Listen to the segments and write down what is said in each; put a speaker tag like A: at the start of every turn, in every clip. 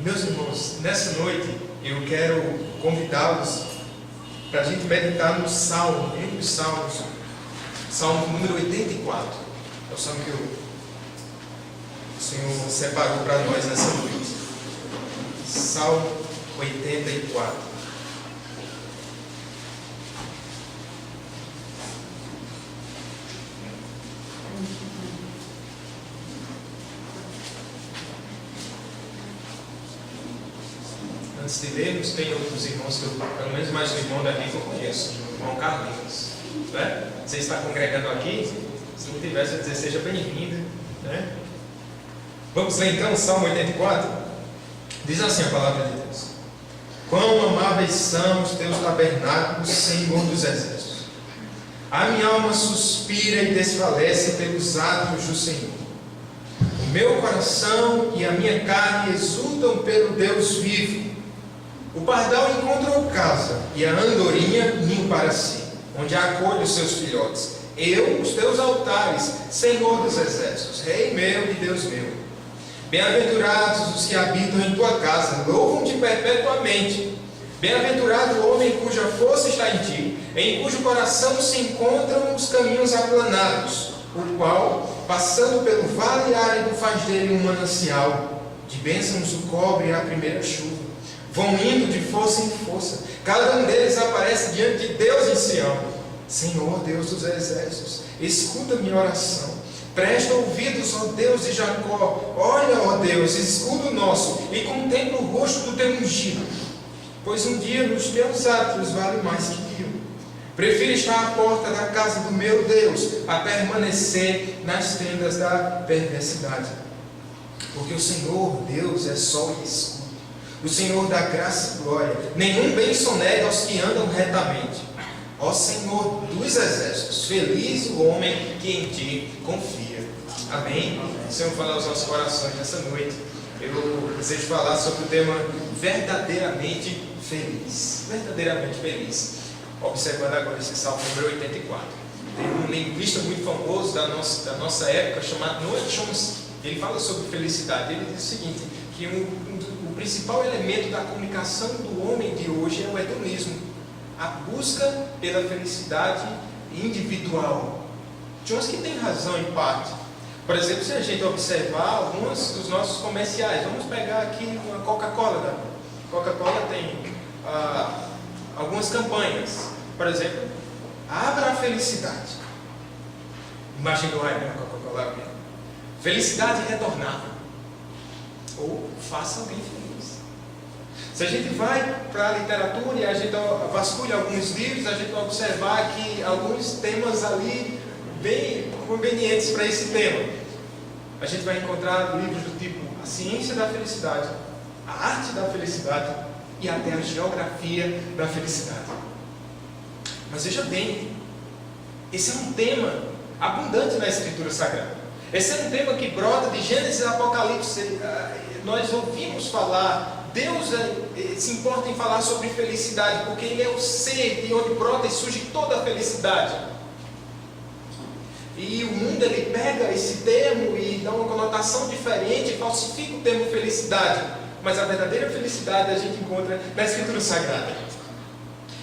A: Meus irmãos, nessa noite eu quero convidá-los para a gente meditar no Salmo, entre os Salmos, Salmo número 84. É o Salmo que o Senhor separou para nós nessa noite. Salmo 84. Antes de lermos, tem outros irmãos, pelo menos mais um irmão daqui que eu conheço, o irmão Carlinhos. Né? Você está congregando aqui? Se não tivesse, eu dizer seja bem-vindo. Né? Vamos ler então o Salmo 84? Diz assim a palavra de Deus: Quão amáveis são os teus tabernáculos, Senhor dos exércitos! A minha alma suspira e desfalece pelos atos do Senhor. O meu coração e a minha carne exultam pelo Deus vivo. O pardal encontrou casa, e a andorinha ninho para si, onde acolhe os seus filhotes. Eu, os teus altares, Senhor dos exércitos, Rei meu e Deus meu. Bem-aventurados os que habitam em tua casa, louvam-te perpetuamente. Bem-aventurado o homem cuja força está em ti, em cujo coração se encontram os caminhos aplanados, o qual, passando pelo vale árido, faz dele um manancial. De bênçãos o cobre a primeira chuva. Vão indo de força em força. Cada um deles aparece diante de Deus em Sião. Senhor, Deus dos exércitos, escuta minha oração. Presta ouvidos, ó Deus de Jacó. Olha, ó Deus, escudo nosso, e contempla o rosto do teu ungido. Pois um dia nos teus atos vale mais que mil. Prefiro estar à porta da casa do meu Deus, a permanecer nas tendas da perversidade. Porque o Senhor, Deus, é sol e escudo. O Senhor dá graça e glória. Nenhum bem sonega aos que andam retamente. Ó Senhor dos exércitos, feliz o homem que em ti confia. Amém? Senhor, falar aos nossos corações nessa noite. Eu desejo falar sobre o tema verdadeiramente feliz. Verdadeiramente feliz. Observando agora esse Salmo número 84. Tem um linguista muito famoso da nossa época, chamado Noam Chomsky. Ele fala sobre felicidade. Ele diz o seguinte, que o principal elemento da comunicação do homem de hoje é o hedonismo, a busca pela felicidade individual. Chomsky tem razão em parte. Por exemplo, se a gente observar alguns dos nossos comerciais, vamos pegar aqui uma Coca-Cola. Coca-Cola tem algumas campanhas. Por exemplo, abra a felicidade. Imagem do raio, né? Coca-Cola. Felicidade retornável. Ou faça alguém feliz. Se a gente vai para a literatura e a gente vasculha alguns livros, a gente vai observar que alguns temas ali bem convenientes para esse tema. A gente vai encontrar livros do tipo A Ciência da Felicidade, A Arte da Felicidade e até a Geografia da Felicidade. Mas veja bem, esse é um tema abundante na Escritura Sagrada. Esse é um tema que brota de Gênesis e Apocalipse. Nós ouvimos falar, Deus se importa em falar sobre felicidade, porque Ele é o ser de onde brota e surge toda a felicidade. E o mundo, ele pega esse termo e dá uma conotação diferente, falsifica o termo felicidade. Mas a verdadeira felicidade a gente encontra na Escritura Sagrada.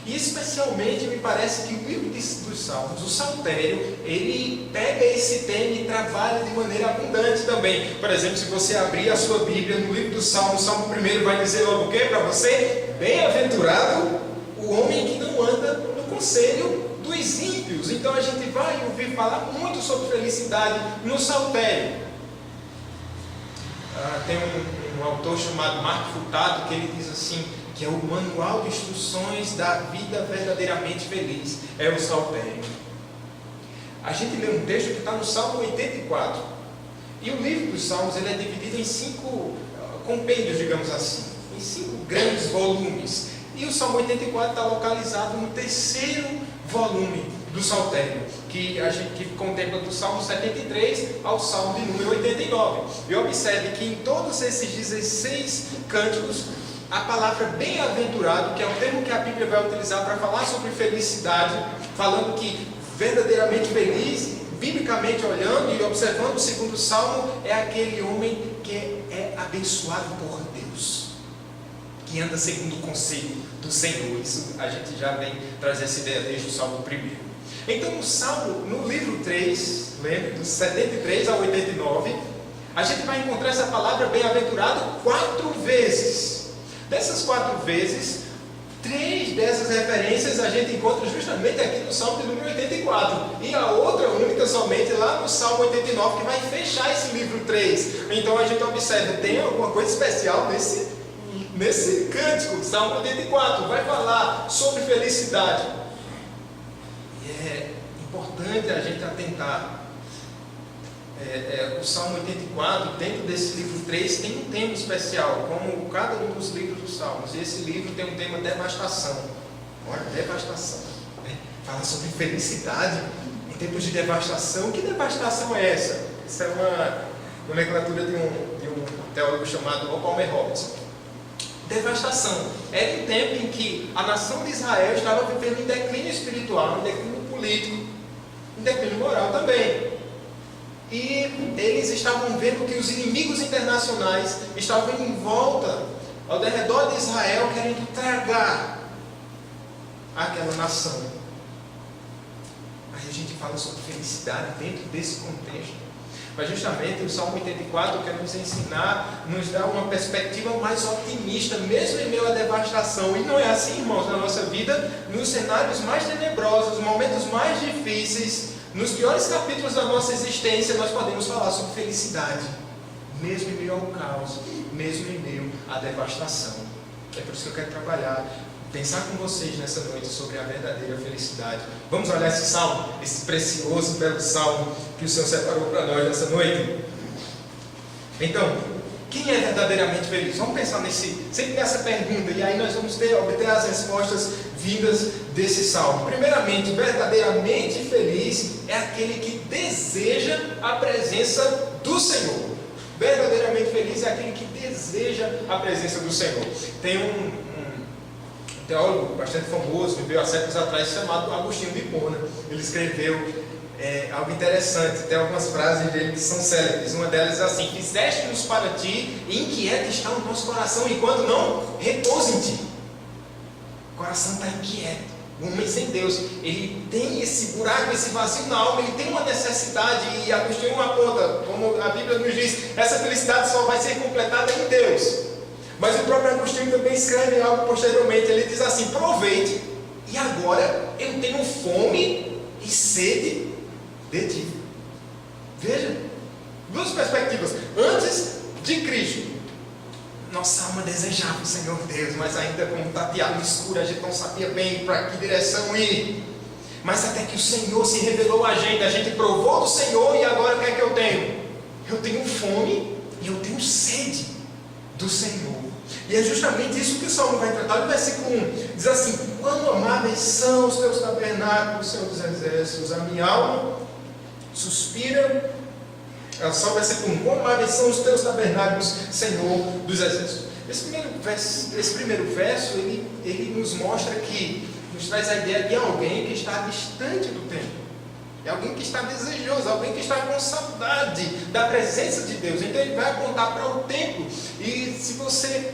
A: E especialmente me parece que o livro dos Salmos, o Saltério, ele pega esse tema e trabalha de maneira abundante também. Por exemplo, se você abrir a sua Bíblia no livro dos Salmos, o Salmo 1 vai dizer logo o que para você? Bem-aventurado o homem que não anda no conselho dos ímpios. Então a gente vai ouvir falar muito sobre felicidade no Saltério. Tem um autor chamado Mark Furtado que ele diz assim, que é o manual de instruções da vida verdadeiramente feliz, é o Saltério. A gente lê um texto que está no Salmo 84, e o livro dos Salmos ele é dividido em 5 compêndios, digamos assim, em 5 grandes volumes, e o Salmo 84 está localizado no 3º volume do Saltério, que contempla do Salmo 73 ao Salmo de número 89. E observe que em todos esses 16 cânticos, a palavra bem-aventurado, que é o termo que a Bíblia vai utilizar para falar sobre felicidade, falando que verdadeiramente feliz, biblicamente olhando e observando o 2º Salmo, é aquele homem que é abençoado por Deus. que anda segundo o conselho do Senhor. Isso a gente já vem trazer essa ideia desde o Salmo 1. Então no Salmo, no livro 3, lembra, do 73 ao 89, a gente vai encontrar essa palavra bem-aventurado 4 vezes. Dessas 4 vezes, 3 dessas referências a gente encontra justamente aqui no Salmo de número 84. E a outra única somente lá no Salmo 89, que vai fechar esse livro 3. Então a gente observa, tem alguma coisa especial nesse cântico, Salmo 84. Vai falar sobre felicidade. E é importante a gente atentar. O Salmo 84, dentro desse livro 3, tem um tema especial, como cada um dos livros dos Salmos. E esse livro tem um tema devastação. Olha, devastação. Fala sobre felicidade em tempos de devastação. Que devastação é essa? Isso é uma nomenclatura de um teólogo chamado Palmer Robertson. Devastação. Era um tempo em que a nação de Israel estava vivendo um declínio espiritual, um declínio político, um declínio moral também. E eles estavam vendo que os inimigos internacionais estavam em volta, ao redor de Israel, querendo tragar aquela nação. Aí a gente fala sobre felicidade dentro desse contexto. Mas justamente o Salmo 84 quer nos ensinar, nos dar uma perspectiva mais otimista, mesmo em meio à devastação. E não é assim, irmãos, na nossa vida, nos cenários mais tenebrosos, nos momentos mais difíceis, nos piores capítulos da nossa existência, nós podemos falar sobre felicidade, mesmo em meio ao caos, mesmo em meio à devastação. É por isso que eu quero trabalhar, pensar com vocês nessa noite sobre a verdadeira felicidade. Vamos olhar esse salmo, esse precioso, belo salmo que o Senhor separou para nós nessa noite. Então, quem é verdadeiramente feliz? Vamos pensar sempre nessa pergunta, e aí nós vamos obter as respostas vindas desse salmo. Primeiramente, verdadeiramente feliz é aquele que deseja a presença do Senhor. Verdadeiramente feliz é aquele que deseja a presença do Senhor. Tem um teólogo bastante famoso, viveu há séculos atrás, chamado Agostinho de Hipona. Ele escreveu algo interessante, tem algumas frases dele que são célebres. Uma delas é assim: fizeste-nos para ti, e inquieto está o nosso coração, e quando não, repousa em ti. O coração está inquieto. O homem sem Deus, ele tem esse buraco, esse vazio na alma, ele tem uma necessidade, e Agostinho aponta, como a Bíblia nos diz, essa felicidade só vai ser completada em Deus. Mas o próprio Agostinho também escreve algo posteriormente. Ele diz assim: aproveite, e agora eu tenho fome e sede de ti. Veja, duas perspectivas. Antes de Cristo, nossa alma desejava o Senhor Deus, mas ainda como tateado no escuro, a gente não sabia bem para que direção ir. Mas até que o Senhor se revelou a gente provou do Senhor, e agora o que é que eu tenho? Eu tenho fome e eu tenho sede do Senhor. E é justamente isso que o Salmo vai tratar. No versículo 1 diz assim: quão amáveis são os teus tabernáculos, Senhor dos exércitos, a minha alma suspira. Só o versículo 1: quão amáveis são os teus tabernáculos, Senhor dos exércitos. Esse primeiro verso, ele nos mostra que, nos traz a ideia de alguém que está distante do templo. É alguém que está desejoso, alguém que está com saudade da presença de Deus. Então ele vai apontar para o templo. E se você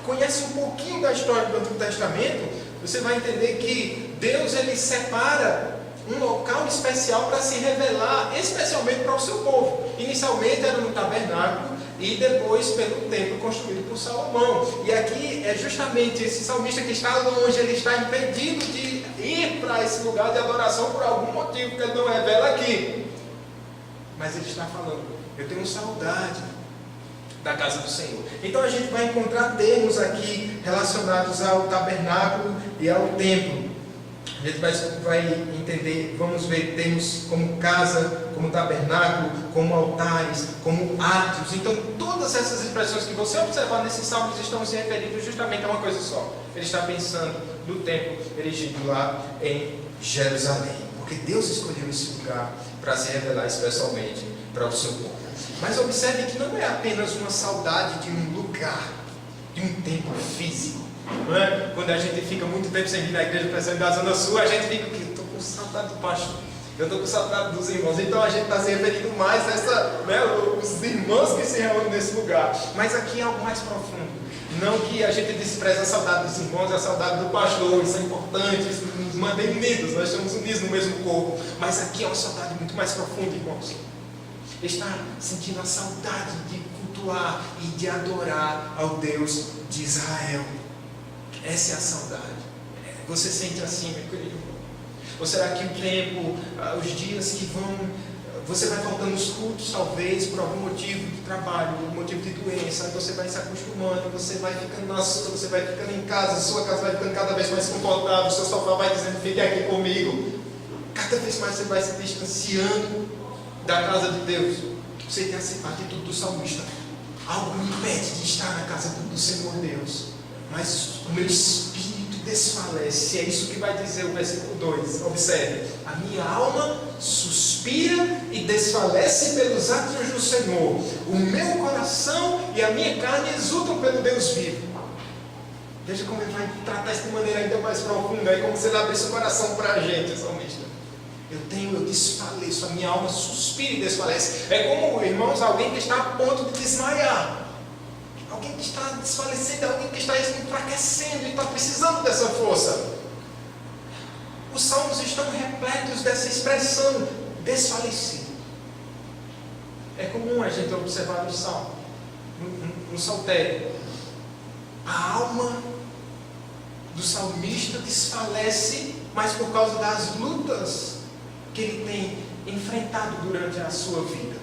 A: conhece um pouquinho da história do Antigo Testamento, você vai entender que Deus, ele separa um local especial para se revelar, especialmente para o seu povo. Inicialmente era no tabernáculo, e depois pelo templo construído por Salomão. E aqui é justamente esse salmista que está longe, ele está impedido de ir para esse lugar de adoração por algum motivo que ele não revela aqui. Mas ele está falando: eu tenho saudade da casa do Senhor. Então a gente vai encontrar termos aqui relacionados ao tabernáculo e ao templo. A gente vai entender, vamos ver termos como casa, como tabernáculo, como altares, como átrios. Então todas essas expressões que você observar nesses salmos estão se referindo justamente a uma coisa só. Ele está pensando no templo erigido lá em Jerusalém, porque Deus escolheu esse lugar para se revelar especialmente para o seu povo. Mas observe que não é apenas uma saudade de um lugar, de um templo físico. Não é? Quando a gente fica muito tempo sem vir na igreja, pensando da Zona Sul, a gente fica: estou com saudade do pastor, Eu estou com saudade dos irmãos. Então a gente está se referindo mais a os irmãos que se reúnem nesse lugar. Mas aqui é algo mais profundo. Não que a gente despreze a saudade dos irmãos, a saudade do pastor. Isso é importante, isso nos mantém unidos. Nós estamos unidos no mesmo corpo. Mas aqui é uma saudade muito mais profunda, irmãos. Está sentindo a saudade de cultuar e de adorar ao Deus de Israel. Essa é a saudade. Você sente assim, meu querido? Ou será que o tempo, os dias que vão, você vai faltando os cultos, talvez, por algum motivo de trabalho, por motivo de doença, aí você vai se acostumando, você vai ficando na sua, você vai ficando em casa, a sua casa vai ficando cada vez mais confortável, o seu sofá vai dizendo, fique aqui comigo. Cada vez mais você vai se distanciando da casa de Deus. Você tem a atitude do salmista. Algo me impede de estar na casa do Senhor Deus, mas o meu espírito desfalece. É isso que vai dizer o versículo 2. Observe: a minha alma suspira e desfalece pelos atos do Senhor. O meu coração e a minha carne exultam pelo Deus vivo. Veja como ele vai tratar isso de maneira ainda mais profunda. É como se ele abrisse o coração para a gente, salmista. Eu desfaleço, a minha alma suspira e desfalece. É como, irmãos, alguém que está a ponto de desmaiar. Alguém que está desfalecendo, alguém que está enfraquecendo e está precisando dessa força. Os salmos estão repletos dessa expressão, desfalecido. É comum a gente observar no salmo, no saltério. A alma do salmista desfalece, mas por causa das lutas que ele tem enfrentado durante a sua vida.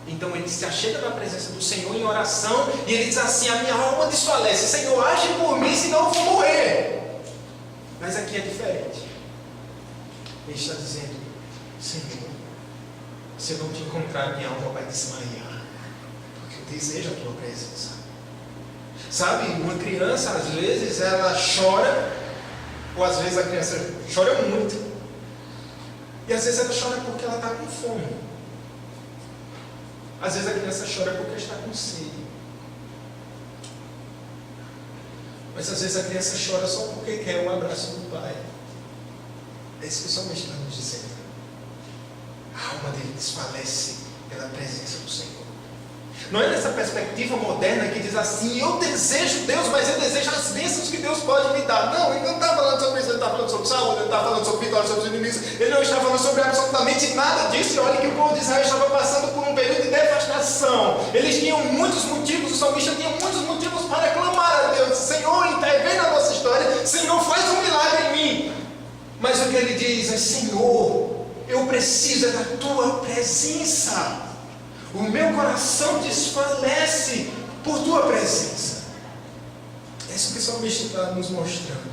A: Então ele se achega na presença do Senhor em oração e ele diz assim: a minha alma desfalece, Senhor, age por mim, senão eu vou morrer. Mas aqui é diferente. Ele está dizendo: Senhor, se eu não te encontrar, minha alma vai desmaiar, porque eu desejo a tua presença. Sabe, uma criança às vezes ela chora, ou às vezes a criança chora muito, e às vezes ela chora porque ela está com fome. Às vezes a criança chora porque está com sede. Mas às vezes a criança chora só porque quer um abraço do pai. É isso que o salmista está nos dizendo. A alma dele desfalece pela presença do Senhor. Não é nessa perspectiva moderna que diz assim: eu desejo Deus, mas eu desejo as bênçãos que Deus pode me dar. Não, ele não está falando sobre isso, ele está falando sobre saúde, ele está falando sobre vitória sobre os inimigos, ele não está falando sobre absolutamente nada disso. E olha que o povo de Israel estava passando por um período de devastação. Eles tinham muitos motivos, o salmista tinha muitos motivos para clamar a Deus: Senhor, intervém na nossa história, Senhor, faz um milagre em mim. Mas o que ele diz é: Senhor, eu preciso da tua presença. O meu coração desfalece por tua presença. É isso que o salmista está nos mostrando.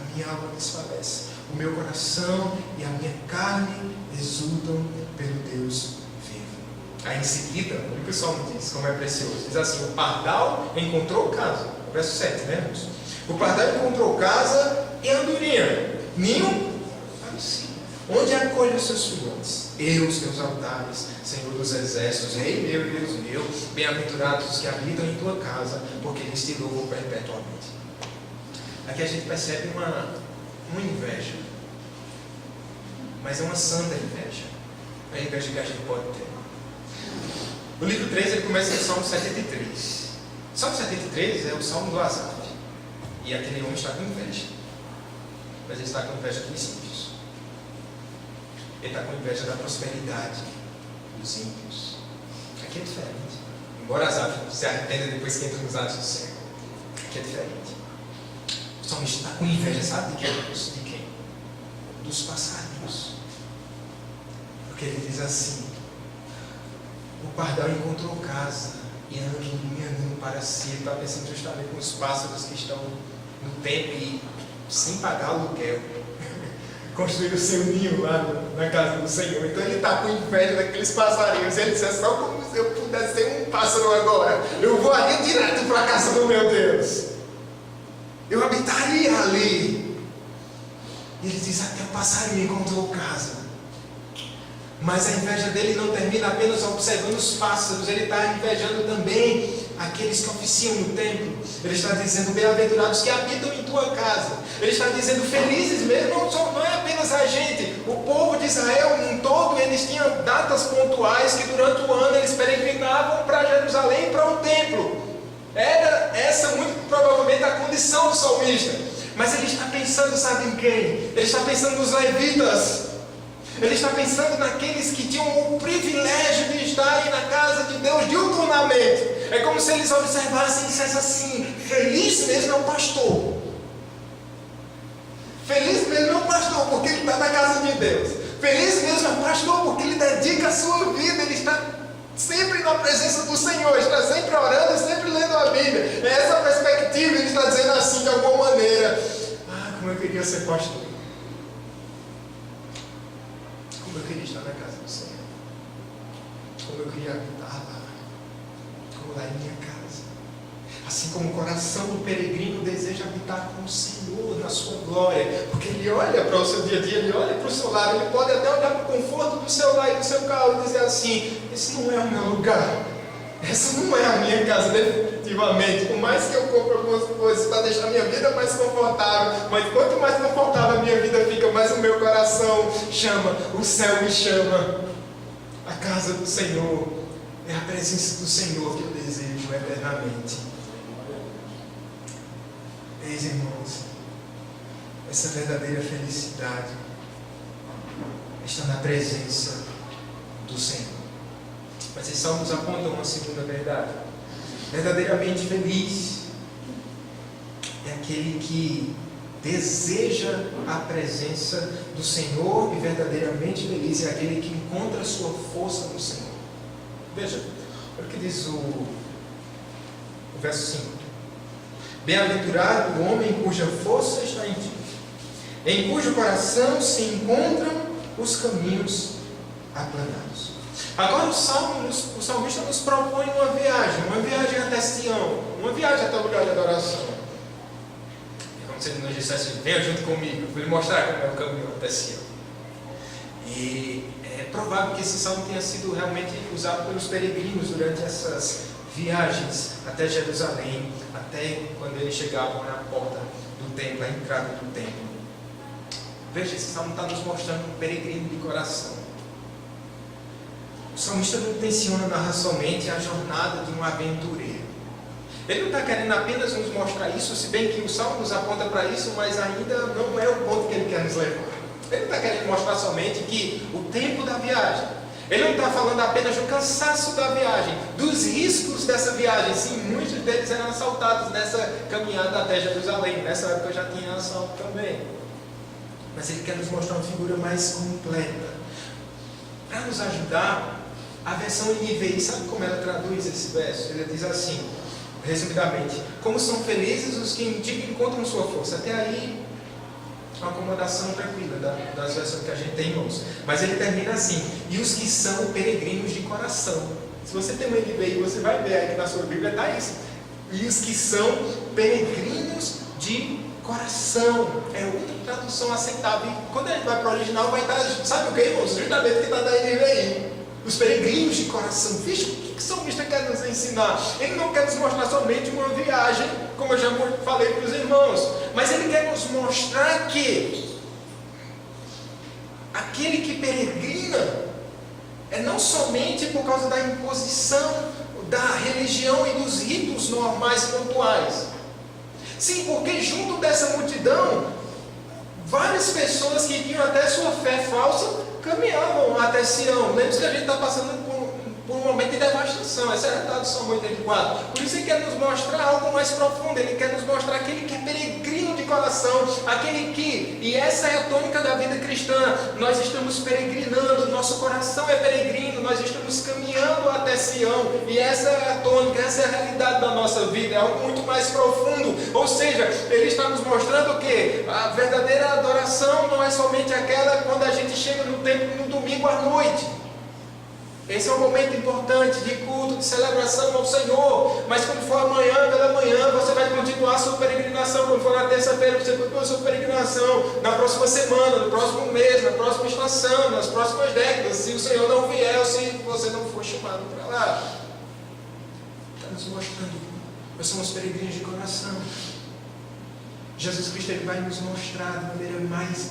A: A minha alma desfalece, o meu coração e a minha carne exultam pelo Deus vivo. Aí em seguida, olha o que o salmo diz, como é precioso. Diz assim: o pardal encontrou casa. Verso 7, né, irmãos? O pardal encontrou casa e andorinha, ninho para si, onde acolhe os seus filhotes. Eu, os teus altares, Senhor dos exércitos, Rei meu e Deus meu, bem-aventurados os que habitam em tua casa, porque eles te louvam perpetuamente. Aqui a gente percebe uma inveja, mas é uma santa inveja, a inveja que a gente pode ter. O livro 3 ele começa no Salmo 73. O Salmo 73 é o Salmo do Asaf, e aquele homem está com inveja, mas ele está com inveja dos ímpios. Ele está com inveja da prosperidade dos ímpios. Aqui é diferente. Embora Asaf se arrependa depois que entra nos atos do Senhor, aqui é diferente. O salmista está com inveja, sabe de quem? De quem? Dos passarinhos. Porque ele diz assim: o pardal encontrou casa e a andorinha ninho para si. Ele está pensando justamente com os pássaros que estão no tempo e sem pagar aluguel construir o seu ninho lá na casa do Senhor. Então ele está com inveja daqueles passarinhos. Ele diz: é só como se eu pudesse ser um pássaro agora, eu voaria direto para a casa do meu Deus, eu habitaria ali. E ele diz: até o passarinho encontrou casa. Mas a inveja dele não termina apenas observando os pássaros, ele está invejando também aqueles que oficiam no templo. Ele está dizendo: bem-aventurados que habitam em tua casa. Ele está dizendo: felizes mesmo, não é apenas a gente. O povo de Israel, um todo, eles tinham datas pontuais que durante o ano eles peregrinavam para Jerusalém, para o templo. Era essa muito provavelmente a condição do salmista. Mas ele está pensando, sabe em quem? Ele está pensando nos levitas. Ele está pensando naqueles que tinham o privilégio de estarem na casa de Deus diuturnamente. É como se eles observassem e dissessem assim: feliz mesmo é o pastor. Feliz mesmo é o pastor porque ele está na casa de Deus. Feliz mesmo é o pastor porque ele dedica a sua vida. Ele está sempre na presença do Senhor. Está sempre orando, sempre lendo a Bíblia. É essa perspectiva. Ele está dizendo assim de alguma maneira: ah, como eu queria ser pastor. Como eu queria estar na casa do Senhor. Como eu queria habitar lá. Como lá em minha casa. Assim como o coração do peregrino deseja habitar com o Senhor na sua glória. Porque ele olha para o seu dia a dia, ele olha para o seu lar. Ele pode até olhar para o conforto do seu lar e do seu carro e dizer assim: esse não é o meu lugar. Essa não é a minha casa, definitivamente. Por mais que eu compre algumas coisas para deixar a minha vida mais confortável, mas quanto mais confortável a minha vida fica, mais o meu coração chama, o céu me chama. A casa do Senhor é a presença do Senhor que eu desejo eternamente. Eis, irmãos, essa verdadeira felicidade está na presença do Senhor. Mas esses salmos apontam uma segunda verdade. Verdadeiramente feliz é aquele que deseja a presença do Senhor, e verdadeiramente feliz é aquele que encontra a sua força no Senhor. Veja, olha o que diz o verso 5. Bem-aventurado o homem cuja força está em ti, em cujo coração se encontram os caminhos aplanados. Agora o salmista nos propõe uma viagem até Sião, uma viagem até o lugar de adoração. É como se ele nos dissesse: venha junto comigo, vou lhe mostrar como é o caminho até Sião. E é provável que esse salmo tenha sido realmente usado pelos peregrinos durante essas viagens até Jerusalém, até quando eles chegavam na porta do templo, a entrada do templo. Veja, esse salmo está nos mostrando um peregrino de coração. O salmista não intenciona narrar somente a jornada de um aventureiro. Ele não está querendo apenas nos mostrar isso, se bem que o salmo nos aponta para isso, mas ainda não é o ponto que ele quer nos levar. Ele não está querendo mostrar somente que o tempo da viagem. Ele não está falando apenas do cansaço da viagem, dos riscos dessa viagem. Sim, muitos deles eram assaltados nessa caminhada até Jerusalém. Nessa época já tinha assalto também. Mas ele quer nos mostrar uma figura mais completa. Para nos ajudar, a versão NVI, sabe como ela traduz esse verso? Ele diz assim, resumidamente: como são felizes os que em ti encontram sua força. Até aí, uma acomodação tranquila das versões que a gente tem, irmãos. Mas ele termina assim: e os que são peregrinos de coração. Se você tem um NVI, você vai ver aí que na sua Bíblia está isso. E os que são peregrinos de coração. É outra tradução aceitável. E quando a gente vai para o original, vai estar, sabe o que, irmãos? Justamente o que está na NVI. Os peregrinos de coração. Veja o que o salmista quer nos ensinar. Ele não quer nos mostrar somente uma viagem, como eu já falei para os irmãos, mas ele quer nos mostrar que aquele que peregrina é não somente por causa da imposição da religião e dos ritos normais pontuais. Sim, porque junto dessa multidão, várias pessoas que tinham até sua fé falsa caminhavam até Sião. Lembre-se que a gente está passando por um momento de devastação. Essa é a tradução 84. Por isso ele quer nos mostrar algo mais profundo. Ele quer nos mostrar aquele que é peregrino de coração, aquele que, e essa é a tônica da vida cristã, nós estamos peregrinando, nosso coração é peregrino, nós estamos caminhando até Sião, e essa é a tônica, essa é a realidade da nossa vida, é algo muito mais profundo. Ou seja, ele está nos mostrando que a verdadeira adoração não é somente aquela quando a gente chega no templo no domingo à noite. Esse é um momento importante de culto, de celebração ao Senhor. Mas quando for amanhã, pela manhã, você vai continuar a sua peregrinação. Quando for na terça-feira, você continua a sua peregrinação. Na próxima semana, no próximo mês, na próxima estação, nas próximas décadas. Se o Senhor não vier ou se você não for chamado para lá. está nos mostrando. Nós somos peregrinos de coração. Jesus Cristo ele vai nos mostrar de maneira mais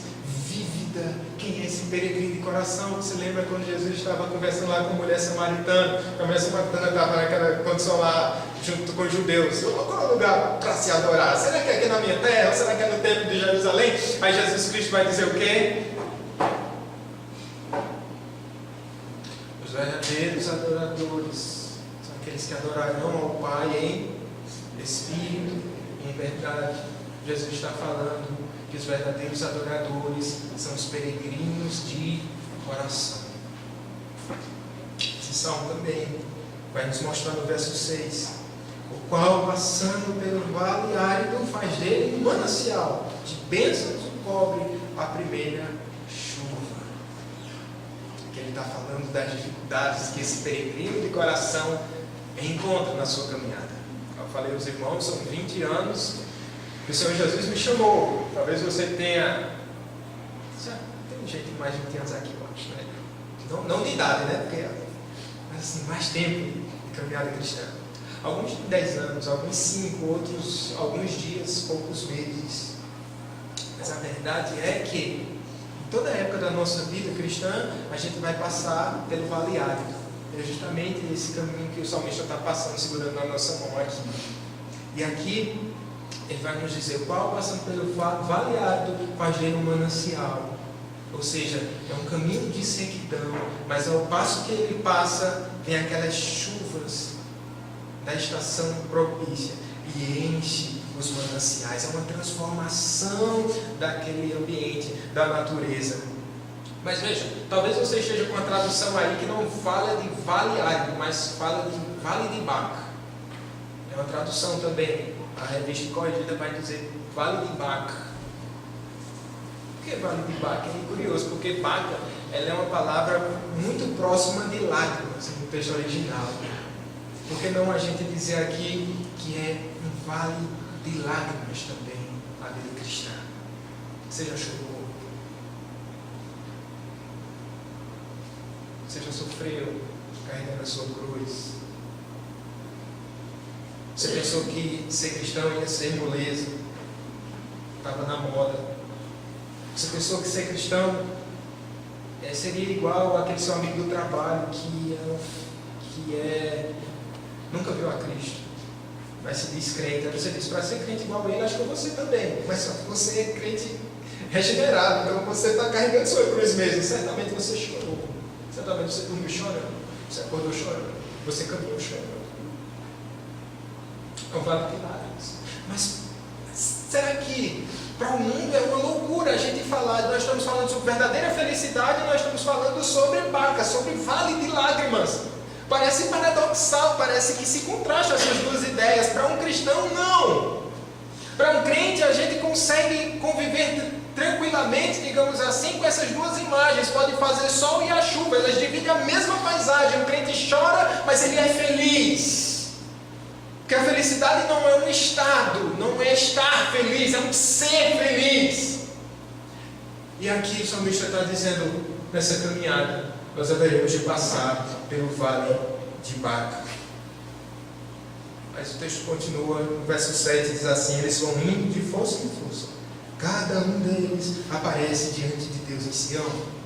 A: vívida quem é esse peregrino de coração. Você lembra quando Jesus estava conversando lá com a mulher samaritana? A mulher samaritana estava naquela condição lá, junto com os judeus. Qual é o lugar para se adorar? Será que é aqui na minha terra? Ou será que é no templo de Jerusalém? Aí Jesus Cristo vai dizer o quê? Os verdadeiros adoradores são aqueles que adorarão ao Pai em espírito e em verdade. Jesus está falando que os verdadeiros adoradores são os peregrinos de coração. Esse salmo também vai nos mostrar no verso 6: o qual, passando pelo vale árido, faz dele um manancial de bênçãos, cobre a primeira chuva. Que ele está falando das dificuldades que esse peregrino de coração encontra na sua caminhada. Eu falei aos irmãos, são 20 anos que o Senhor Jesus me chamou. Talvez você tenha... Tem gente com mais de 20 anos aqui, eu acho, né? Não de idade, né? Porque, mas assim, mais tempo de caminhada cristã. Alguns de 10 anos, alguns 5, outros alguns dias, poucos meses. Mas a verdade é que em toda a época da nossa vida cristã, a gente vai passar pelo vale árido. É justamente esse caminho que o salmista está passando, segurando na nossa mão aqui. E aqui ele vai nos dizer: qual, passando pelo vale árido, faz dele um manancial. Ou seja, é um caminho de sequidão, mas ao passo que ele passa, vem aquelas chuvas da estação propícia e enche os mananciais. É uma transformação daquele ambiente, da natureza. Mas veja, talvez você esteja com uma tradução aí que não fala de vale árido, mas fala de vale de Baca. É uma tradução também. A revista corrigida vai dizer vale de Baca. Por que vale de Baca? É curioso, porque Baca ela é uma palavra muito próxima de lágrimas no texto original. Por que não a gente dizer aqui que é um vale de lágrimas também a vida cristã? Você já chorou? Você já sofreu carregando a sua cruz? Você pensou que ser cristão ia ser moleza? Estava na moda. Você pensou que ser cristão seria igual àquele seu amigo do trabalho que nunca viu a Cristo, mas se diz crente. Aí você diz: para ser crente igual a ele, acho que você também, mas só que você é crente regenerado, então você está carregando sua cruz mesmo. Certamente você chorou, certamente você dormiu chorando, você acordou chorando, você caminhou chorando. É um vale de lágrimas. Mas será que para o mundo é uma loucura a gente falar? Nós estamos falando sobre verdadeira felicidade, nós estamos falando sobre Baca, sobre vale de lágrimas. Parece paradoxal, parece que se contrasta essas duas ideias. Para um cristão, não. Para um crente, a gente consegue conviver tranquilamente, digamos assim, com essas duas imagens. Pode fazer sol e a chuva, elas dividem a mesma paisagem. O crente chora, mas ele é feliz. Porque a felicidade não é um estado, não é estar feliz, é um ser feliz. E aqui o salmista está dizendo, nessa caminhada, nós haveremos de passar pelo vale de Baca. Mas o texto continua, no verso 7 diz assim: eles vão indo de força em força, cada um deles aparece diante de Deus em Sião.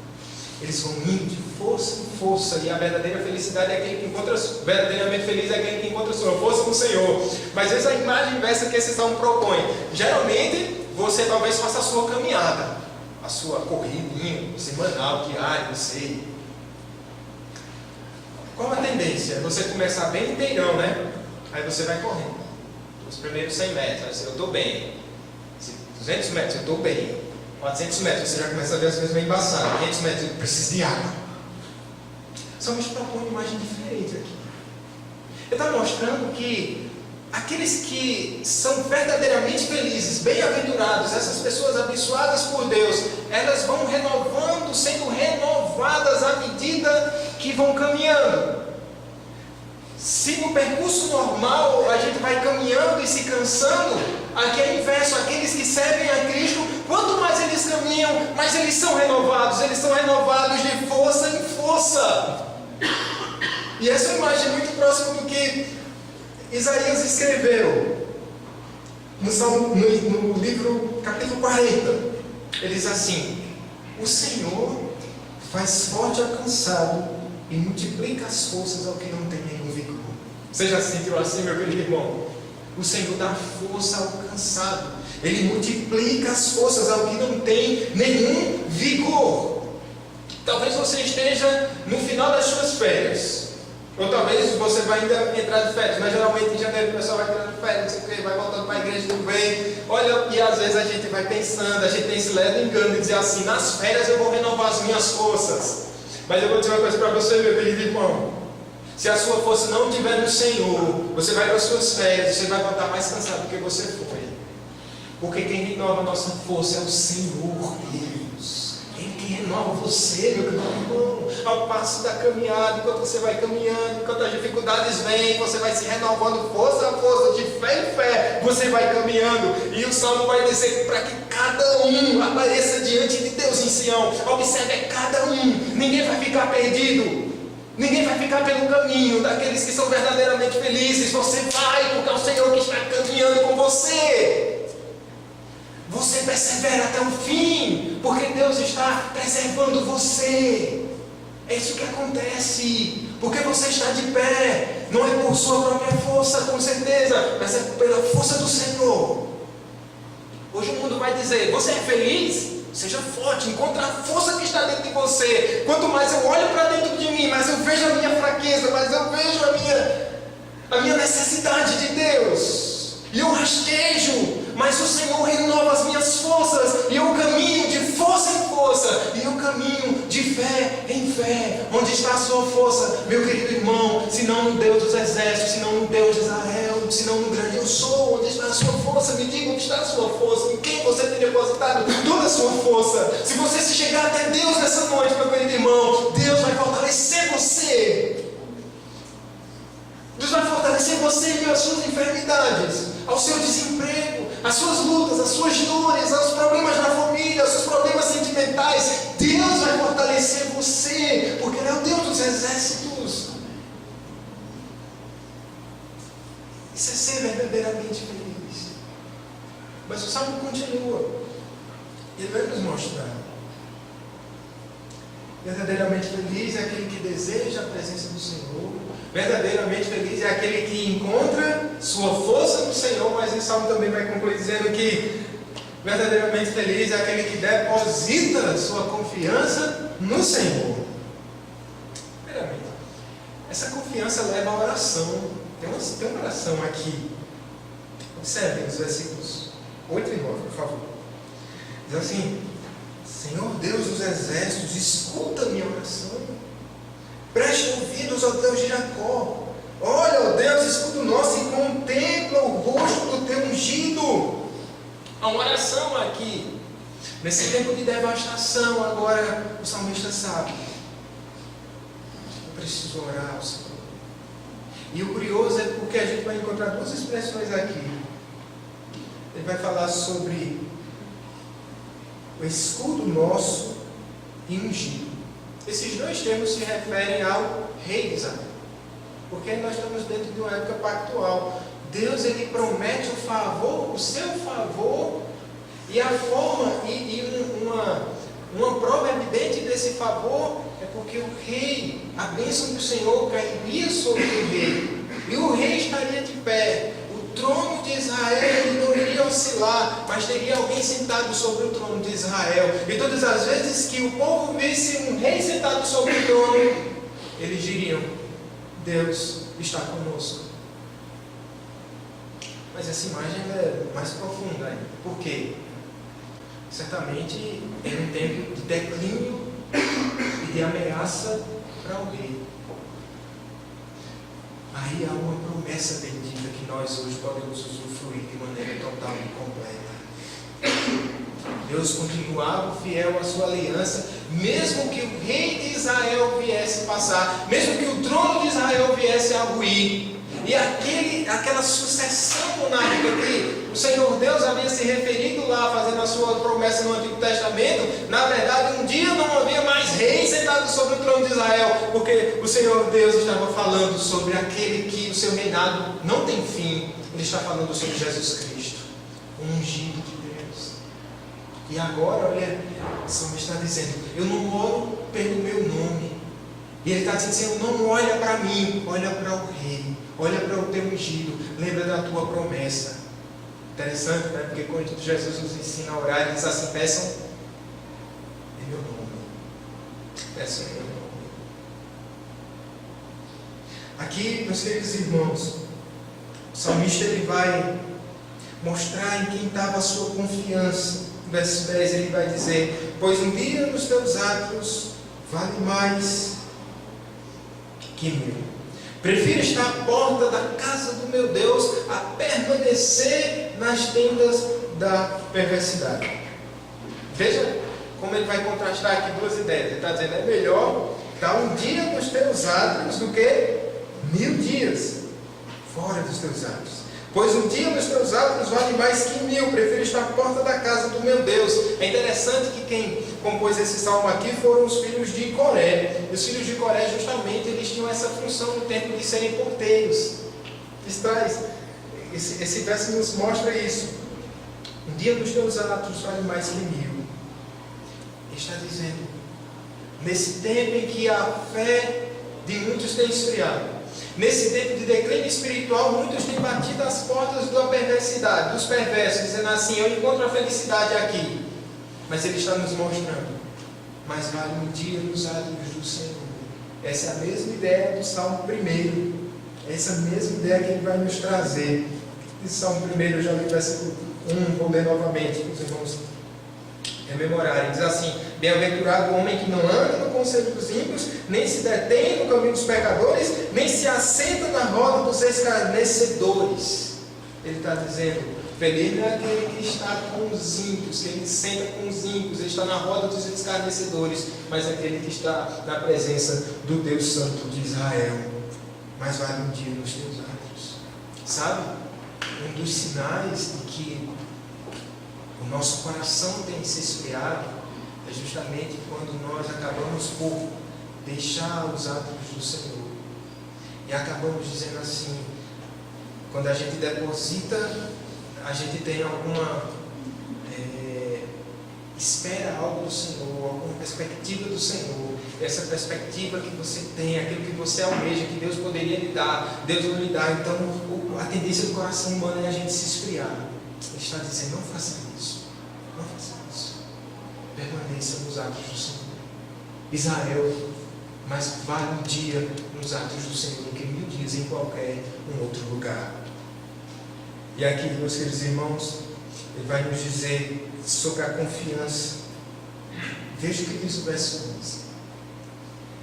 A: Eles vão indo de força em força, e a verdadeira felicidade é aquele que encontra, verdadeiramente feliz é aquele que encontra a sua força no Senhor. Mas essa é a imagem inversa que esse salmo propõe. Geralmente, você talvez faça a sua caminhada, a sua corridinha semanal, diária, não sei. Qual a tendência? Você começar bem inteirão, né? Aí você vai correndo. Os primeiros 100 metros, assim, eu estou bem. 200 metros, eu estou bem. 400 metros, você já começa a ver as coisas bem embaçadas. 500 metros, eu preciso de água. Só me propõe uma imagem diferente aqui. Ele está mostrando que aqueles que são verdadeiramente felizes, bem-aventurados, essas pessoas abençoadas por Deus, elas vão renovando, sendo renovadas à medida que vão caminhando. Se no percurso normal a gente vai caminhando e se cansando, aqui é o inverso. Aqueles que servem a Cristo, quanto mais eles caminham, mais eles são renovados de força em força. E essa é uma imagem muito próxima do que
B: Isaías escreveu no livro capítulo 40, ele diz assim: o Senhor faz forte ao cansado e multiplica as forças ao que não tem nenhum vigor. Você já se sentiu assim, meu querido irmão? O Senhor dá força ao cansado, Ele multiplica as forças ao que não tem nenhum vigor. Talvez você esteja no final das suas férias, ou talvez você vai ainda entrar de férias, mas geralmente em janeiro o pessoal vai entrando de férias, não sei o que, vai voltando para a igreja, não vem. Olha, e às vezes a gente vai pensando, a gente tem esse leve engano de dizer assim: nas férias eu vou renovar as minhas forças. Mas eu vou dizer uma coisa para você, meu querido irmão: se a sua força não estiver no Senhor, você vai para as suas férias, você vai voltar mais cansado do que você foi. Porque quem renova a nossa força é o Senhor Deus. Ele que renova você, meu querido irmão, ao passo da caminhada, enquanto você vai caminhando, enquanto as dificuldades vêm, você vai se renovando força a força, de fé em fé, você vai caminhando. E o Salmo vai dizer para que cada um apareça diante de Deus em Sião. Observe, é cada um, ninguém vai ficar perdido. Ninguém vai ficar pelo caminho daqueles que são verdadeiramente felizes. Você vai, porque é o Senhor que está caminhando com você. Você persevera até o fim, porque Deus está preservando você. É isso que acontece. Porque você está de pé, não é por sua própria força, com certeza, mas é pela força do Senhor. Hoje o mundo vai dizer: você é feliz? Seja forte, encontre a força que está dentro de você. Quanto mais eu olho para dentro de mim, mais eu vejo a minha fraqueza, mais eu vejo a minha necessidade de Deus. E eu rastejo, mas o Senhor renova as minhas forças. E eu caminho de força em força. E eu caminho de fé em fé. Onde está a sua força, meu querido irmão? Se não no Deus dos exércitos, se não no Deus de Israel, se não no grande eu sou. Onde está a sua força? Me diga onde está a sua força. Em quem você tem depositado toda a sua força? Se você se chegar até Deus nessa noite, meu querido irmão, Deus vai fortalecer você. Deus vai fortalecer você em meio às suas enfermidades, ao seu desemprego, às suas lutas, às suas dores, aos problemas na família, aos seus problemas sentimentais. Deus vai fortalecer você, porque Ele é o Deus dos exércitos. Isso é ser verdadeiramente feliz. Mas o Salmo continua. Ele vai nos mostrar. Verdadeiramente feliz é aquele que deseja a presença do Senhor. Verdadeiramente feliz é aquele que encontra sua força no Senhor. Mas esse Salmo também vai concluir dizendo que verdadeiramente feliz é aquele que deposita sua confiança no Senhor. Primeiramente, essa confiança leva à oração. Tem uma oração aqui. Observem os versículos 8 e 9, por favor. Diz assim: Senhor Deus dos exércitos, escuta a minha oração. Preste ouvidos ao Deus de Jacó. Olha, ó Deus, escuta o nosso e contempla o rosto do teu ungido. Há uma oração aqui. Nesse tempo de devastação, agora o salmista sabe: eu preciso orar ao Senhor. E o curioso é porque a gente vai encontrar duas expressões aqui. Ele vai falar sobre o escudo nosso e ungido. Esses dois termos se referem ao rei de Israel, porque nós estamos dentro de uma época pactual. Deus, ele promete o favor, o seu favor, e a forma uma prova evidente desse favor é porque o rei, a bênção do Senhor cairia sobre o rei, e o rei estaria de pé. O trono de Israel ele não iria oscilar, mas teria alguém sentado sobre o trono de Israel. E todas as vezes que o povo visse um rei sentado sobre o trono, eles diriam: Deus está conosco. Mas essa imagem é mais profunda ainda. Por quê? Certamente era um tempo de declínio e de ameaça para o rei. Aí há uma promessa bendita que nós hoje podemos usufruir de maneira total e completa. Deus continuava fiel à sua aliança, mesmo que o rei de Israel viesse passar, mesmo que o trono de Israel viesse a ruir. E aquela sucessão monárquica que o Senhor Deus havia se referido
A: lá, fazendo a sua promessa no Antigo Testamento, na verdade um dia não havia mais rei sentado sobre o trono de Israel, porque o Senhor Deus estava falando sobre aquele que o seu reinado não tem fim. Ele está falando sobre Jesus Cristo, o ungido de Deus. E agora, olha, o Senhor está dizendo, eu não oro pelo meu nome. E ele está dizendo, Senhor, não olha para mim, olha para o rei, olha para o teu ungido, lembra da tua promessa. Interessante, né? Porque quando Jesus nos ensina a orar, ele diz assim, peçam em meu nome. Peçam em meu nome. Aqui, meus queridos irmãos, o salmista ele vai mostrar em quem estava a sua confiança. No verso 10 ele vai dizer, pois um dia nos teus atos vale mais que mil. Prefiro estar à porta da casa do meu Deus a permanecer nas tendas da perversidade. Veja como ele vai contrastar aqui duas ideias. Ele está dizendo, é melhor estar um dia nos teus atos do que 1000 dias fora dos teus atos. Pois um dia nos teus atos vale mais que 1000. Prefiro estar à porta da casa do meu Deus. É interessante que quem compôs esse salmo aqui foram os filhos de Coré. E os filhos de Coré, justamente, eles tinham essa função no templo de serem porteiros. Esse verso nos mostra isso. Um dia nos teus atos vale mais que 1000. Ele está dizendo, nesse tempo em que a fé de muitos tem esfriado, nesse tempo de declínio espiritual, muitos têm batido as portas da perversidade, dos perversos, dizendo assim, eu encontro a felicidade aqui. Mas ele está nos mostrando, mas vale um dia nos atos do Senhor. Essa é a mesma ideia do Salmo 1. Essa mesma ideia que ele vai nos trazer. Esse Salmo 1, eu já li o versículo 1, vou ler novamente, para os irmãos rememorarem. Diz assim, bem-aventurado o homem que não anda no conselho dos ímpios, nem se detém no caminho dos pecadores, nem se assenta na roda dos escarnecedores. Ele está dizendo, feliz não é aquele que está com os ímpios, que ele senta com os ímpios, ele está na roda dos escarnecedores, mas aquele que está na presença do Deus Santo de Israel. Mas vale um dia nos teus atos. Sabe? Um dos sinais de que o nosso coração tem se esfriado é justamente quando nós acabamos por deixar os atos do Senhor. E acabamos dizendo assim, quando a gente deposita, a gente tem alguma espera algo do Senhor, alguma perspectiva do Senhor. Essa perspectiva que você tem, aquilo que você almeja, que Deus poderia lhe dar, Deus não lhe dá. Então a tendência do coração humano é a gente se esfriar. Ele está dizendo, não faça isso, não faça isso, permaneça nos atos do Senhor. Israel, mas vale um dia nos atos do Senhor do que 1000 dias em qualquer outro lugar. E aqui, meus queridos irmãos, ele vai nos dizer sobre a confiança. Veja o que diz o verso 11.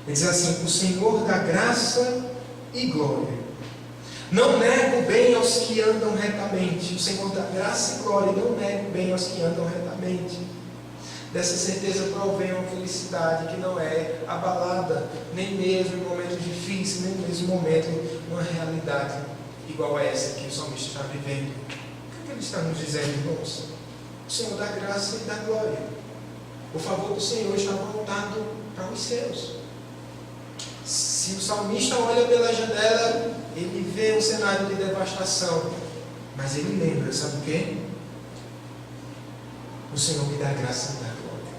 A: Ele diz assim, o Senhor dá graça e glória. Não nega o bem aos que andam retamente. O Senhor dá graça e glória, não nega o bem aos que andam retamente. Dessa certeza provém uma felicidade que não é abalada, nem mesmo em momentos difíceis, nem mesmo em momentos, uma realidade igual a essa que o salmista está vivendo. O que ele está nos dizendo, irmãos? O Senhor dá graça e dá glória. O favor do Senhor está voltado para os seus. Se o salmista olha pela janela, ele vê um cenário de devastação, mas ele lembra, sabe o quê? O Senhor me dá graça e dá glória.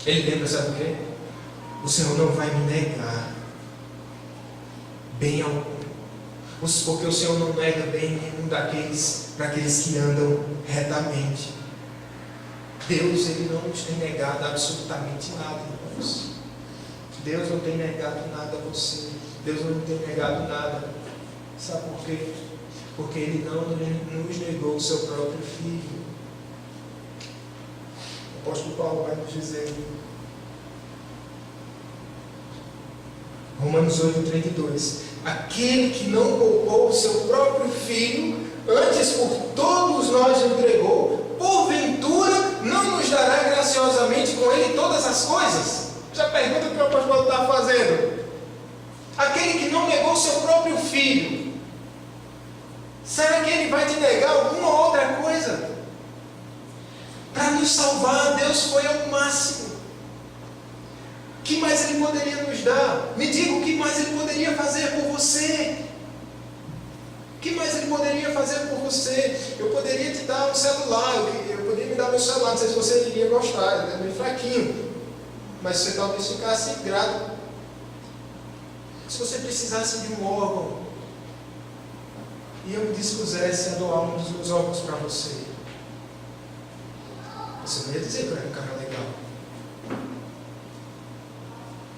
A: Ele lembra, sabe o quê? O Senhor não vai me negar bem algum, porque o Senhor não nega bem nenhum para aqueles que andam retamente. Deus, ele não nos tem negado absolutamente nada, irmãos. Deus não tem negado nada a você. Deus não tem negado nada. Sabe por quê? Porque ele não nos negou o seu próprio Filho. O apóstolo Paulo vai nos dizer, Romanos 8:32, aquele que não poupou o seu próprio Filho, antes por todos nós entregou, porventura não nos dará graciosamente com ele todas as coisas? Já pergunta o que o apóstolo Paulo está fazendo. Aquele que não negou o seu próprio Filho, será que ele vai te negar alguma outra coisa?
B: nos salvar, Deus foi ao máximo. O que mais Ele poderia nos dar? Me diga o que mais Ele poderia fazer por você. O que mais Ele poderia fazer por você? Eu poderia te dar um celular, eu poderia me dar meu celular, não sei se você iria gostar, ele é meio fraquinho. Mas você talvez ficasse ingrato. Se você precisasse de um órgão, e eu me dispusesse a doar um dos meus órgãos para você, você não ia dizer que eu era um cara legal.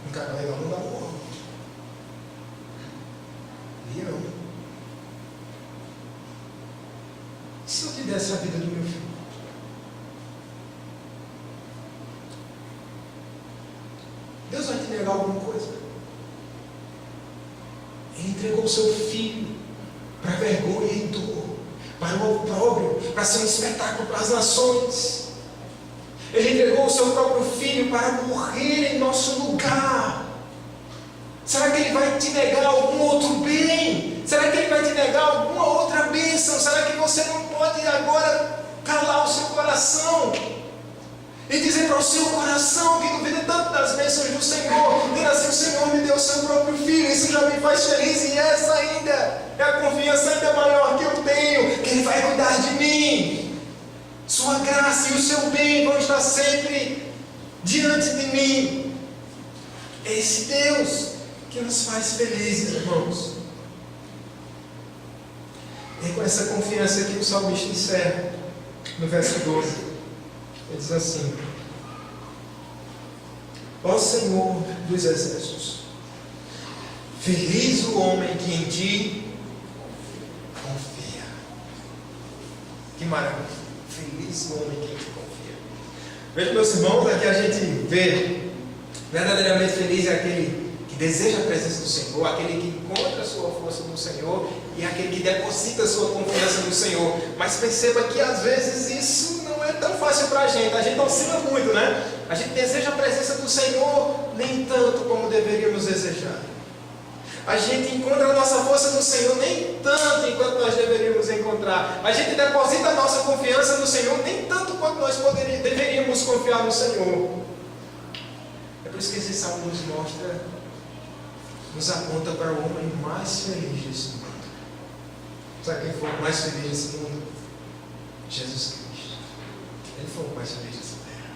B: Um cara legal não dá um órgão. E eu? E se eu te desse a vida do meu filho? Deus vai te negar alguma coisa? Ele entregou o seu filho para a vergonha e dor, para o opróbrio, para ser um espetáculo para as nações. Ele entregou o seu próprio filho para morrer em nosso lugar. Será que Ele vai te negar algum outro bem? Será que Ele vai te negar alguma outra bênção? Será que você não pode agora calar o seu coração e dizer para o seu coração que duvida tanto das bênçãos do Senhor, dizer assim: o Senhor me deu o seu próprio filho, isso já me faz feliz, e essa ainda é a confiança ainda maior que eu tenho, que Ele vai cuidar de mim. Sua graça e o seu bem vão estar sempre diante de mim. É esse Deus que nos faz felizes, irmãos. E com essa confiança que o salmista encerra no verso 12. Ele diz assim: ó Senhor dos exércitos, feliz o homem que em ti confia. Que maravilha! Feliz o homem que em ti confia. Veja, meus irmãos, aqui a gente vê verdadeiramente feliz é aquele que deseja a presença do Senhor, aquele que encontra a sua força no Senhor e aquele que deposita a sua confiança no Senhor. Mas perceba que às vezes isso não é tão fácil para a gente oscila muito, né? A gente deseja a presença do Senhor nem tanto como deveríamos desejar. A gente encontra a nossa força no Senhor nem tanto enquanto nós deveríamos encontrar. A gente deposita a nossa confiança no Senhor nem tanto quanto nós deveríamos confiar no Senhor. É por isso que esse salmo nos aponta para o homem mais feliz desse mundo. Sabe quem foi o mais feliz desse mundo? Jesus Cristo. Ele foi o mais feliz dessa terra.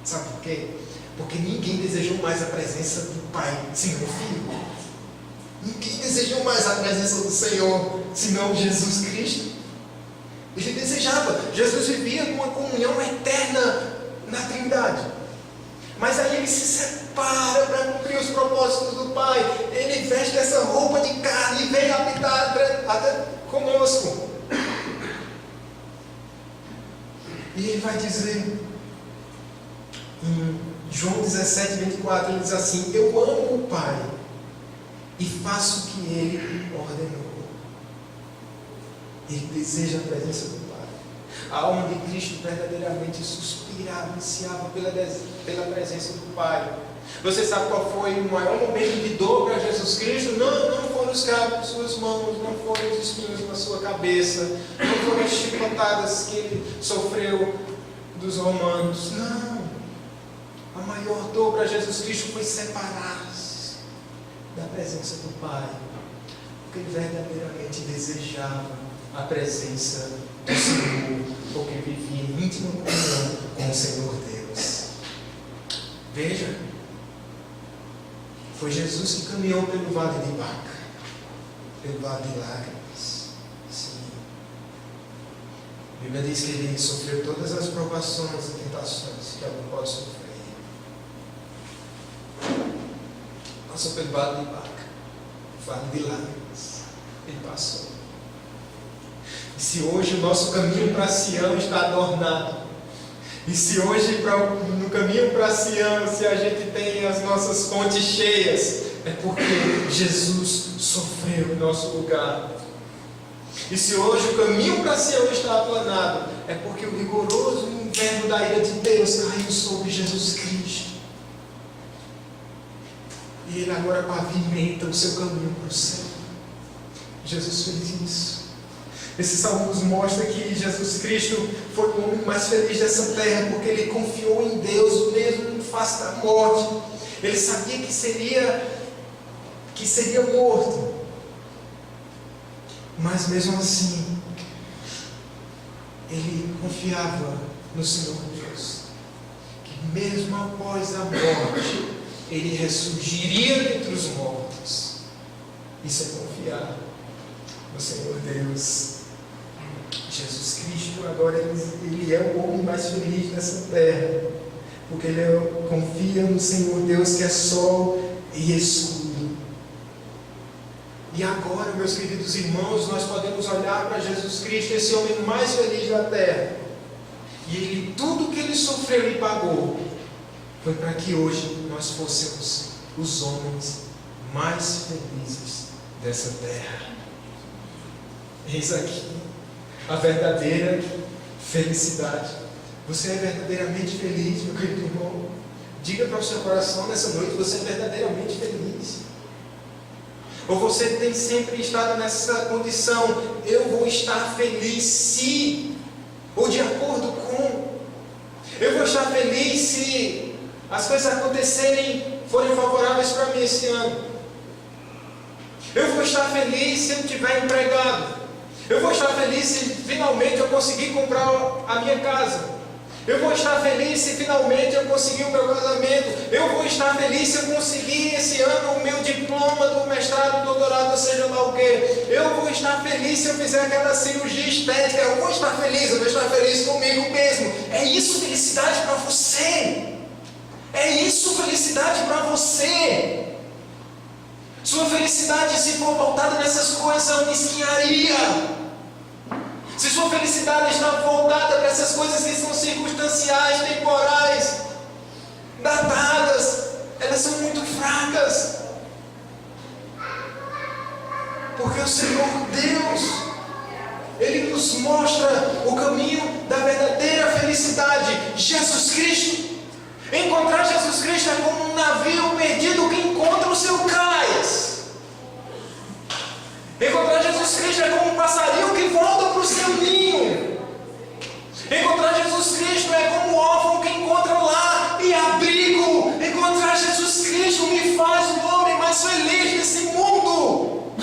B: Sabe por quê? Porque ninguém desejou mais a presença do Pai senão o Filho. Ninguém desejou mais a presença do Senhor senão Jesus Cristo. Ele desejava. Jesus vivia numa comunhão eterna na Trindade. Mas aí ele se separa para cumprir os propósitos do Pai. Ele veste essa roupa de carne e vem habitar até conosco. E ele vai dizer em João 17:24, ele diz assim: eu amo o Pai e faço o que Ele ordenou. Ele deseja a presença do Pai. A alma de Cristo verdadeiramente suspirava, ansiava pela presença do Pai. Você sabe qual foi o maior momento de dor para Jesus Cristo? Não foram os cravos de suas mãos, não foram os espinhos na sua cabeça, não foram as chicotadas que ele sofreu dos romanos. Não. A maior dor para Jesus Cristo foi separar-se da presença do Pai, porque ele verdadeiramente desejava a presença do Senhor, porque vivia em íntima comunhão com o Senhor Deus. Veja, foi Jesus que caminhou pelo vale de Baca, pelo vale de lágrimas. Sim. A Bíblia diz que ele sofreu todas as provações e tentações que alguém pode sofrer. Passou pelo vale de Baca, vale de lágrimas. Ele passou. E se hoje o nosso caminho para Sião está adornado, e se hoje no caminho para Sião, se a gente tem as nossas fontes cheias, é porque Jesus sofreu em nosso lugar. E se hoje o caminho para Sião está aplanado, é porque o rigoroso inverno da ira de Deus caiu sobre Jesus Cristo. E Ele agora pavimenta o seu caminho para o céu. Jesus fez isso. Esse salmo nos mostra que Jesus Cristo foi o homem mais feliz dessa terra, porque ele confiou em Deus, mesmo em face da morte. Ele sabia que seria morto. Mas mesmo assim, ele confiava no Senhor Deus, que mesmo após a morte, ele ressurgiria dentre os mortos. Isso é confiar no Senhor Deus. Jesus Cristo agora ele é o homem mais feliz dessa terra, porque ele confia no Senhor Deus, que é sol e escudo. E agora, meus queridos irmãos, nós podemos olhar para Jesus Cristo, esse homem mais feliz da terra, e tudo que ele sofreu e pagou foi para que hoje nós fôssemos os homens mais felizes dessa terra. Eis aqui a verdadeira felicidade. Você é verdadeiramente feliz, meu querido irmão? Diga para o seu coração nessa noite: você é verdadeiramente feliz? Ou você tem sempre estado nessa condição: eu vou estar feliz se, ou de acordo com, eu vou estar feliz se as coisas forem favoráveis para mim esse ano. Eu vou estar feliz se eu estiver empregado. Eu vou estar feliz se finalmente eu conseguir comprar a minha casa. Eu vou estar feliz se finalmente eu conseguir o meu casamento. Eu vou estar feliz se eu conseguir esse ano o meu diploma do mestrado, do doutorado, seja lá o quê. Eu vou estar feliz se eu fizer aquela cirurgia estética. Eu vou estar feliz comigo mesmo. É isso felicidade para você? É isso felicidade para você? Sua felicidade, se for voltada nessas coisas, é uma mesquinharia. Se sua felicidade está voltada para essas coisas que são circunstanciais, temporais, datadas, elas são muito fracas. Porque o Senhor Deus, Ele nos mostra o caminho da verdadeira felicidade: Jesus Cristo. Encontrar Jesus Cristo é como um navio perdido que encontra o seu cais. Encontrar Jesus Cristo é como um passarinho que volta para o seu ninho. Encontrar Jesus Cristo é como um órfão que encontra lar e abrigo. Encontrar Jesus Cristo me faz o homem mais feliz desse mundo.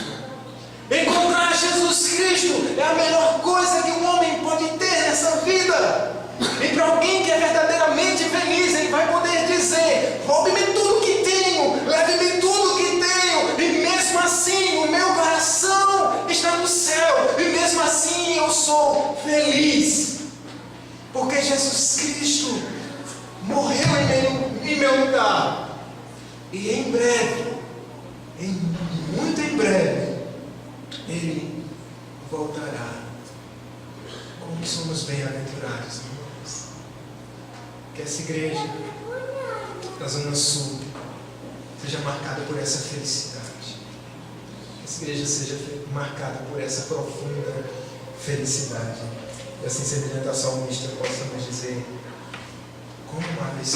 B: Encontrar Jesus Cristo é a melhor coisa que um homem pode ter nessa vida. E para alguém que é verdadeiramente feliz, ele vai poder dizer: roube-me tudo que tenho, leve-me tudo que tenho, e mesmo assim o meu coração está no céu, e mesmo assim eu sou feliz, porque Jesus Cristo morreu em meu lugar. E em breve, muito em breve, Ele voltará. Como somos bem-aventurados, irmãos. Que essa igreja da Zona Sul seja marcada por essa felicidade. Que essa igreja seja marcada por essa profunda felicidade. E assim, semelhante ao salmista, possamos dizer: como aves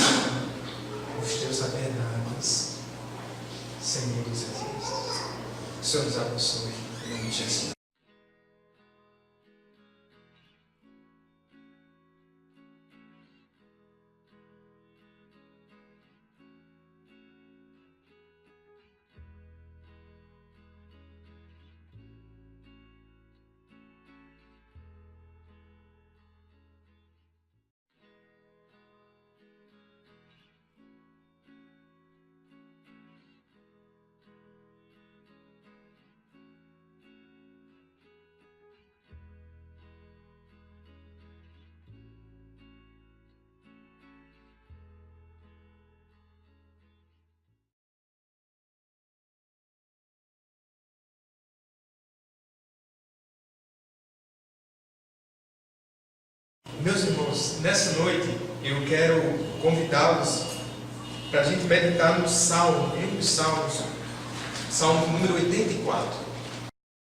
B: os teus tabernáculos, Senhor dos Exércitos. O Senhor nos abençoe, em nome de Jesus. Meus irmãos, nessa noite eu quero convidá-los para a gente meditar no Salmo, um dos Salmos, Salmo número 84.